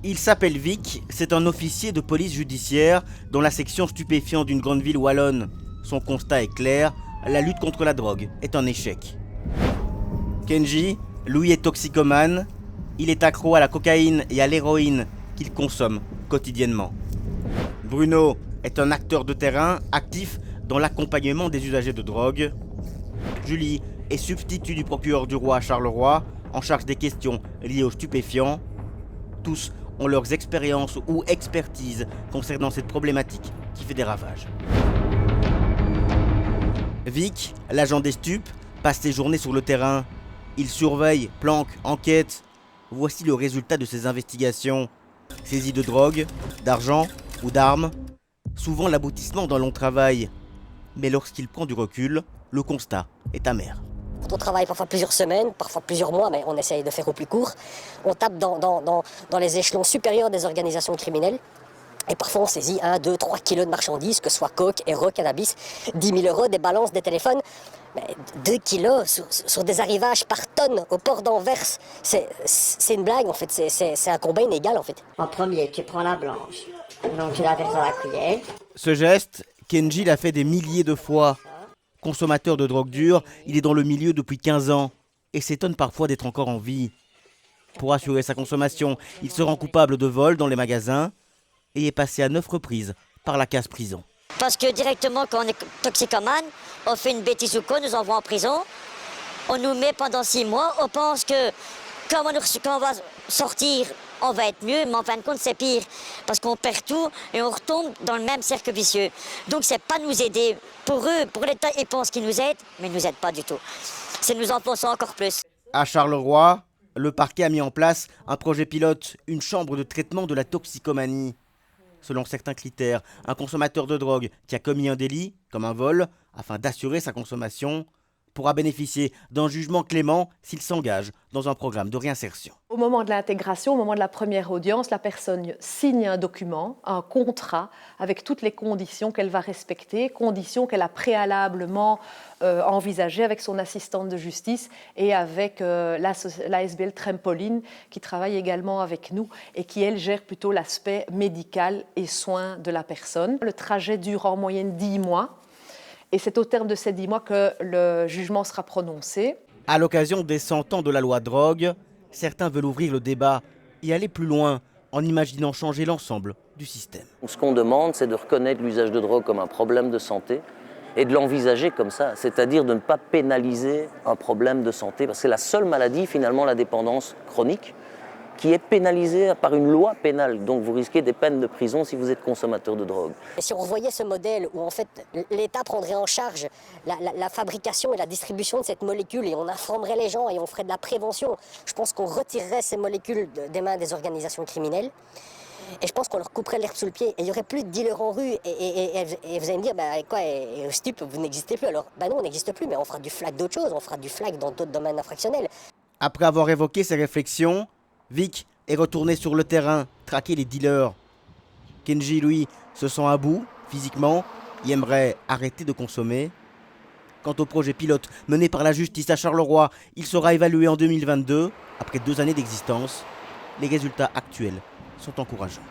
Il s'appelle Vic, c'est un officier de police judiciaire dans la section stupéfiant d'une grande ville wallonne. Son constat est clair, la lutte contre la drogue est un échec. Kenji, lui, est toxicomane. Il est accro à la cocaïne et à l'héroïne qu'il consomme quotidiennement. Bruno est un acteur de terrain actif dans l'accompagnement des usagers de drogue. Julie est substitut du procureur du roi à Charleroi, en charge des questions liées aux stupéfiants. Tous ont leurs expériences ou expertises concernant cette problématique qui fait des ravages. Vic, l'agent des stupes, passe ses journées sur le terrain. Il surveille, planque, enquête. Voici le résultat de ses investigations. Saisie de drogue, d'argent ou d'armes. Souvent l'aboutissement d'un long travail. Mais lorsqu'il prend du recul, le constat est amer. On travaille parfois plusieurs semaines, parfois plusieurs mois, mais on essaye de faire au plus court. On tape dans les échelons supérieurs des organisations criminelles. Et parfois on saisit 1, 2, 3 kilos de marchandises, que ce soit coke, héros, cannabis, 10 000 euros, des balances, des téléphones. Mais 2 kilos sur des arrivages par tonne au port d'Anvers, c'est une blague en fait, c'est un combat inégal en fait. En premier, tu prends la blanche, donc tu la verses dans la cuillère. Ce geste, Kenji l'a fait des milliers de fois. Consommateur de drogue dure, il est dans le milieu depuis 15 ans et s'étonne parfois d'être encore en vie. Pour assurer sa consommation, il se rend coupable de vol dans les magasins et est passé à 9 reprises par la case prison. Parce que directement, quand on est toxicomane, on fait une bêtise ou quoi, on nous envoie en prison, on nous met pendant 6 mois, on pense que quand on va sortir, on va être mieux, mais en fin de compte, c'est pire. Parce qu'on perd tout et on retombe dans le même cercle vicieux. Donc, c'est pas nous aider. Pour eux, pour l'État, ils pensent qu'ils nous aident, mais ils nous aident pas du tout. C'est nous enfoncer encore plus. À Charleroi, le parquet a mis en place un projet pilote, une chambre de traitement de la toxicomanie. Selon certains critères, un consommateur de drogue qui a commis un délit, comme un vol, afin d'assurer sa consommation, pourra bénéficier d'un jugement clément s'il s'engage dans un programme de réinsertion. Au moment de l'intégration, au moment de la première audience, la personne signe un document, un contrat, avec toutes les conditions qu'elle va respecter, conditions qu'elle a préalablement envisagées avec son assistante de justice et avec l'ASBL Trampoline, qui travaille également avec nous et qui, elle, gère plutôt l'aspect médical et soins de la personne. Le trajet dure en moyenne 10 mois. Et c'est au terme de ces 10 mois que le jugement sera prononcé. À l'occasion des 100 ans de la loi drogue, certains veulent ouvrir le débat et aller plus loin en imaginant changer l'ensemble du système. Ce qu'on demande, c'est de reconnaître l'usage de drogue comme un problème de santé et de l'envisager comme ça, c'est-à-dire de ne pas pénaliser un problème de santé, parce que c'est la seule maladie, finalement, la dépendance chronique, qui est pénalisée par une loi pénale. Donc vous risquez des peines de prison si vous êtes consommateur de drogue. Et si on revoyait ce modèle où en fait l'État prendrait en charge la fabrication et la distribution de cette molécule et on informerait les gens et on ferait de la prévention, je pense qu'on retirerait ces molécules des mains des organisations criminelles. Et je pense qu'on leur couperait l'herbe sous le pied. Et il n'y aurait plus de dealers en rue. Et vous allez me dire, quoi, stup, vous n'existez plus. Alors, non, on n'existe plus, mais on fera du flag d'autres choses. On fera du flag dans d'autres domaines infractionnels. Après avoir évoqué ces réflexions, Vic est retourné sur le terrain, traquer les dealers. Kenji, lui, se sent à bout, physiquement, et aimerait arrêter de consommer. Quant au projet pilote mené par la justice à Charleroi, il sera évalué en 2022, après 2 années d'existence. Les résultats actuels sont encourageants.